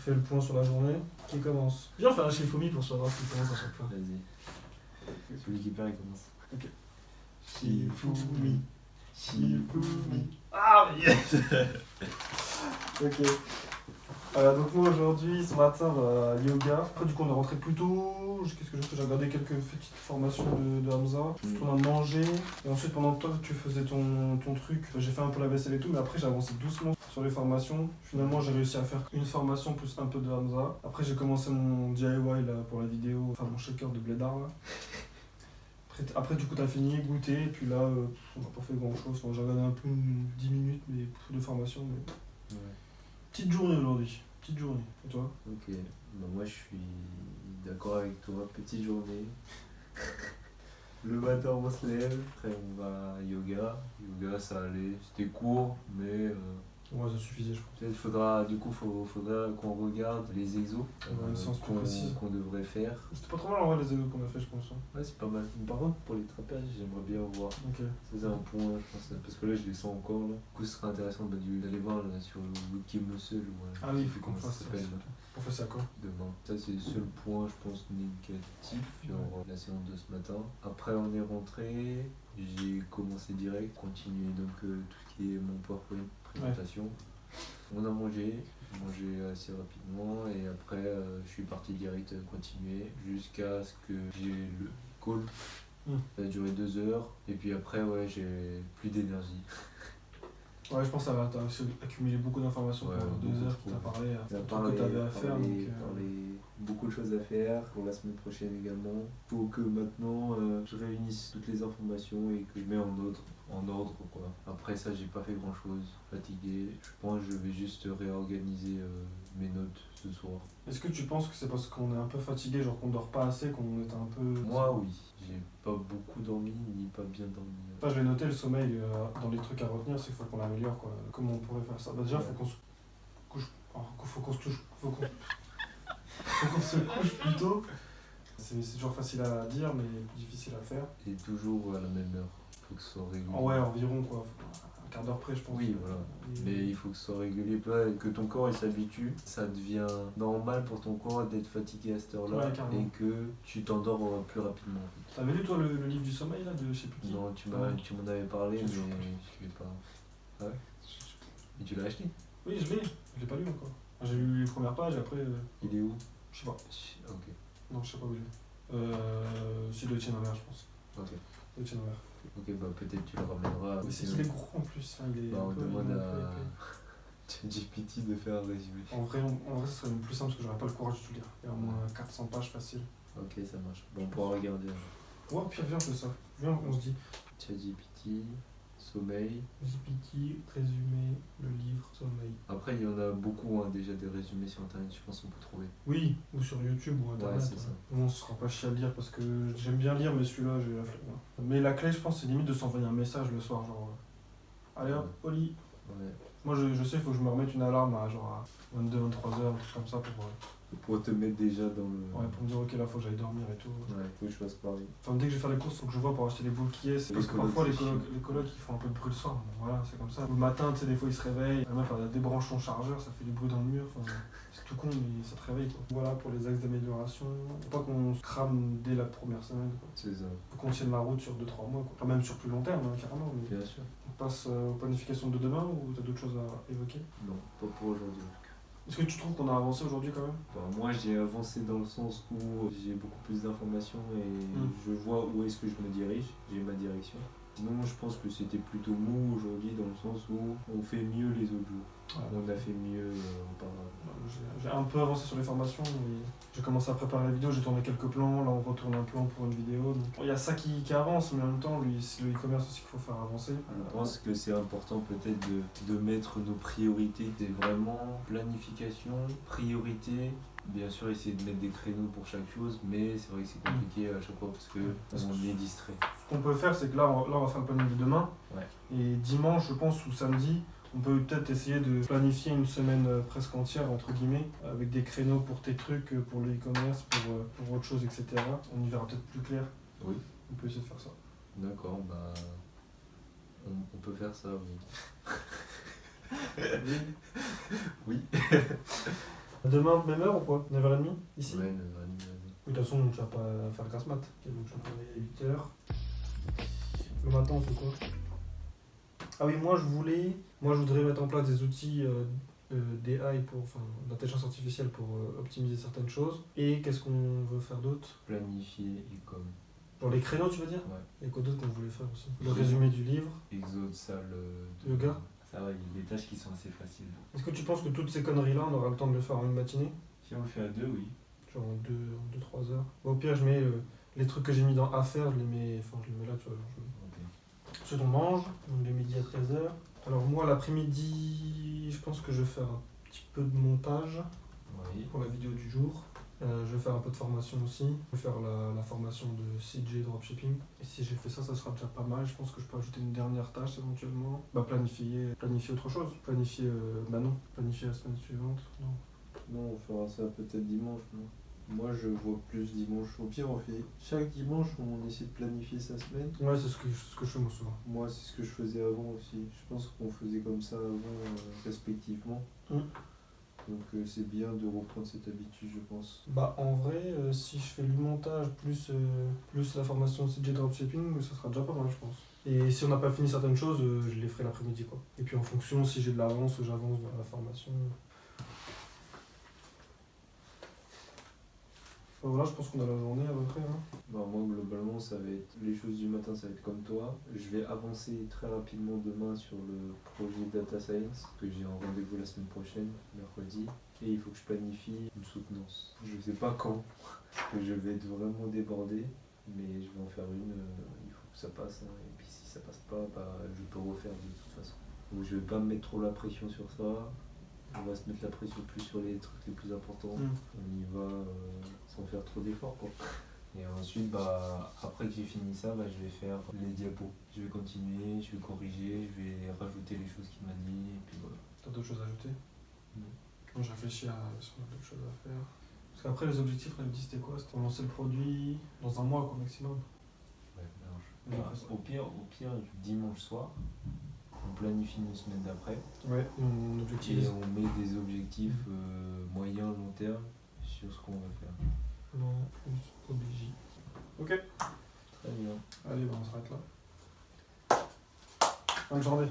fait le point sur la journée. Qui commence? Viens, on fait un Shifumi pour savoir qui commence à chaque fois. Vas-y. Celui qui perd, il commence. Ok. Shifumi. Shifumi. Ah, yes. Ok. Donc moi aujourd'hui, ce matin, yoga. Après du coup on est rentré plus tôt. Qu'est-ce que j'ai regardé quelques petites formations de Hamza. Ensuite on a mangé. Et ensuite pendant que toi tu faisais ton truc, j'ai fait un peu la vaisselle et tout. Mais après j'ai avancé doucement sur les formations. Finalement j'ai réussi à faire une formation plus un peu de Hamza. Après j'ai commencé mon DIY là, pour la vidéo. Enfin mon shaker de blédard là. Après du coup t'as fini, goûté. Et puis là on n'a pas fait grand chose. Enfin, j'ai regardé un peu 10 minutes mais de formation. Mais... Ouais. Petite journée aujourd'hui. Petite journée. Et toi? Ok. Bah, moi, je suis d'accord avec toi. Petite journée. Le matin, on se lève. Après, on va à yoga. Yoga, ça allait. C'était court, mais Ouais, ça suffisait, je pense. peut-être faudra qu'on regarde les exos Ouais, une séance plus précise. qu'on devrait faire. C'était pas trop mal en vrai les exos qu'on a fait, je pense. Ouais, c'est pas mal. Par contre, pour les trapèzes, j'aimerais bien voir. Ok. Ça, c'est un point, je pense. Parce que là, je les sens encore. Là. Du coup, ce serait intéressant d'aller voir là, sur le Wiki Muscle. Ah oui, il faut qu'on comment ça fasse ça. s'appelle là. On fait ça quoi? Demain. Ça, c'est le seul point, je pense, négatif sur la séance de ce matin. Après, on est rentré. J'ai commencé direct, continuer donc tout ce qui est mon PowerPoint, présentation. Ouais. On a mangé, j'ai mangé assez rapidement et après je suis parti direct continuer jusqu'à ce que j'ai le call. Ça a duré 2 heures et puis après ouais j'ai plus d'énergie. Ouais, je pense que t'as aussi accumulé beaucoup d'informations pendant 2 heures qui t'a parlé que t'avais à faire. Beaucoup de choses à faire pour la semaine prochaine également. Il faut que maintenant je réunisse toutes les informations et que je mette en ordre quoi. Après ça, j'ai pas fait grand chose, fatigué. Je pense que je vais juste réorganiser mes notes ce soir. Est-ce que tu penses que c'est parce qu'on est un peu fatigué, genre qu'on dort pas assez, qu'on est un peu... Moi oui, j'ai pas beaucoup dormi ni pas bien dormi. Enfin, je vais noter le sommeil dans les trucs à retenir, c'est qu'il faut qu'on l'améliore quoi. Comment on pourrait faire ça? Bah déjà, faut qu'on se couche... faut qu'on se couche plus tôt. C'est toujours facile à dire, mais difficile à faire. Et toujours à la même heure. Faut que ce soit régulier. Ouais, environ quoi. Un quart d'heure près, je pense. Oui, voilà. Mais il faut que ce soit régulier, que ton corps il s'habitue. Ça devient normal pour ton corps d'être fatigué à cette heure-là et que tu t'endors plus rapidement. T'avais lu toi le livre du sommeil là de je sais plus qui? Non, tu m'en avais parlé, mais je l'ai pas. Ah ouais? Et tu l'as acheté? Oui, je l'ai pas lu encore. J'ai lu les premières pages et après. Il est où? Je sais pas. Ok. Non, je sais pas où il est. C'est de Etienne Aubert, je pense. Ok. De Etienne Aubert. Ok, bah peut-être tu le ramèneras. Mais c'est qu'il est gros en plus. Hein, il est on demande à épais. ChatGPT de faire un résumé. En vrai, ce serait même plus simple parce que j'aurais pas le courage de tout lire. Il y a au moins 400 pages facile. Ok, ça marche. Bon, on pourra regarder. Ouais, pire, viens, on fait ça. Viens, on se dit. ChatGPT, sommeil. GPT, résumé, le livre, sommeil. Après, il y en a beaucoup déjà des résumés sur internet, je pense qu'on peut trouver. Oui, ou sur YouTube ou internet. Ouais, c'est ça. On se sera pas chier à le lire parce que j'aime bien lire, mais celui-là, j'ai la flemme. Mais la clé, je pense, c'est limite de s'envoyer un message le soir, genre. Allez hop, au lit. Ouais. Moi, je sais, il faut que je me remette une alarme à genre à 22-23 heures, un truc comme ça pour te mettre déjà dans le... Ouais, pour me dire, ok, là, faut que j'aille dormir et tout. Ouais, faut que je fasse pareil. Enfin, dès que je vais faire les courses, faut que je vois pour acheter des boules qui est. Parce que parfois, les colocs, ils font un peu de bruit le soir. Bon, voilà, c'est comme ça. Le matin, tu sais, des fois, ils se réveillent. La meuf, elle débranche son chargeur, ça fait du bruit dans le mur. Enfin, c'est tout con, mais ça te réveille, quoi. Voilà pour les axes d'amélioration. Faut pas qu'on se crame dès la première semaine, quoi. C'est ça. Faut qu'on tienne la route sur 2-3 mois, quoi. Enfin, même sur plus long terme, hein, carrément. Mais bien sûr. On passe aux planifications de demain ou t'as d'autres choses à évoquer? Non, pas pour aujourd'hui. Est-ce que tu trouves qu'on a avancé aujourd'hui quand même? Bah, moi j'ai avancé dans le sens où j'ai beaucoup plus d'informations et je vois où est-ce que je me dirige, j'ai ma direction. Sinon je pense que c'était plutôt mou aujourd'hui dans le sens où on fait mieux les autres jours. Ouais. On a fait mieux auparavant. J'ai un peu avancé sur les formations, mais j'ai commencé à préparer la vidéo, j'ai tourné quelques plans, là on retourne un plan pour une vidéo. Donc il y a ça qui avance, mais en même temps, c'est le e-commerce aussi qu'il faut faire avancer. Je pense que c'est important peut-être de mettre nos priorités. C'est vraiment planification, priorité. Bien sûr, essayer de mettre des créneaux pour chaque chose, mais c'est vrai que c'est compliqué à chaque fois parce qu'on est distrait. Ce qu'on peut faire, c'est que là, on va faire le planning de demain. Ouais. Et dimanche, je pense, ou samedi, on peut peut-être essayer de planifier une semaine presque entière, entre guillemets, avec des créneaux pour tes trucs, pour le e-commerce, pour autre chose, etc. On y verra peut-être plus clair. Oui. On peut essayer de faire ça. D'accord, bah... On peut faire ça, oui. Oui. Demain, même heure ou quoi 9h30 ici? Ouais, 9h30, Oui, de toute façon, tu vas pas faire le grasse mat. Ok, donc je vais me réveiller à 8h. Le matin, on fait quoi? Ah oui, moi je voudrais mettre en place des outils d'AI enfin, d'intelligence artificielle pour optimiser certaines choses. Et qu'est-ce qu'on veut faire d'autre? planifier et comme. Genre les créneaux, tu veux dire? Ouais. Et quoi d'autre qu'on voulait faire aussi? Le résumé du livre. Exode, salle de Yoga. Ça va, il y a des tâches qui sont assez faciles. Est-ce que tu penses que toutes ces conneries-là, on aura le temps de le faire en une matinée? Si on le fait à deux, oui. Genre en 2-3 heures. Bon, au pire, je mets les trucs que j'ai mis dans à faire, je les mets là, tu vois. Ok. Ensuite, on mange, donc de midi à 13h. Alors, moi, l'après-midi, je pense que je vais faire un petit peu de montage Oui. pour la vidéo du jour. Je vais faire un peu de formation aussi. Je vais faire la formation de CJ Dropshipping. Et si j'ai fait ça, ça sera déjà pas mal. Je pense que je peux ajouter une dernière tâche éventuellement. Planifier autre chose. Planifier la semaine suivante. Non. Non, on fera ça peut-être dimanche, non? Moi, je vois plus dimanche. Au pire, on fait chaque dimanche, on essaie de planifier sa semaine. Ouais, c'est ce que je fais moi souvent. Moi, c'est ce que je faisais avant aussi. Je pense qu'on faisait comme ça avant, respectivement. Donc, c'est bien de reprendre cette habitude, je pense. En vrai, si je fais du montage plus la formation de CJ Dropshipping, ça sera déjà pas mal, je pense. Et si on n'a pas fini certaines choses, je les ferai l'après-midi, quoi. Et puis en fonction, si j'ai de l'avance, j'avance dans la formation. Voilà, je pense qu'on a la journée à peu près. Hein. Moi, globalement, ça va être les choses du matin, ça va être comme toi. Je vais avancer très rapidement demain sur le projet Data Science, que j'ai un rendez-vous la semaine prochaine, mercredi. Et il faut que je planifie une soutenance. Je sais pas quand, parce que je vais être vraiment débordé, mais je vais en faire une. Il faut que ça passe. Hein, et puis si ça passe pas, je peux refaire de toute façon. Donc je vais pas me mettre trop la pression sur ça. On va se mettre la pression plus sur les trucs les plus importants. On y va sans faire trop d'efforts, quoi. Et ensuite, après que j'ai fini ça, je vais faire les diapos. Je vais continuer, je vais corriger, je vais rajouter les choses qu'il m'a dit, et puis voilà. T'as d'autres choses à ajouter? Non. Moi, je réfléchis si on a d'autres choses à faire. Parce qu'après, les objectifs, on avait dit c'était quoi? C'était pour lancer le produit dans un mois, quoi, maximum. Ouais, au pire, dimanche soir, on planifie une semaine d'après. Ouais, et on objective. Et on met des objectifs moyen, long terme sur ce qu'on va faire. Non, obligé. Ok. Très bien. Allez, on s'arrête là. Bonne journée.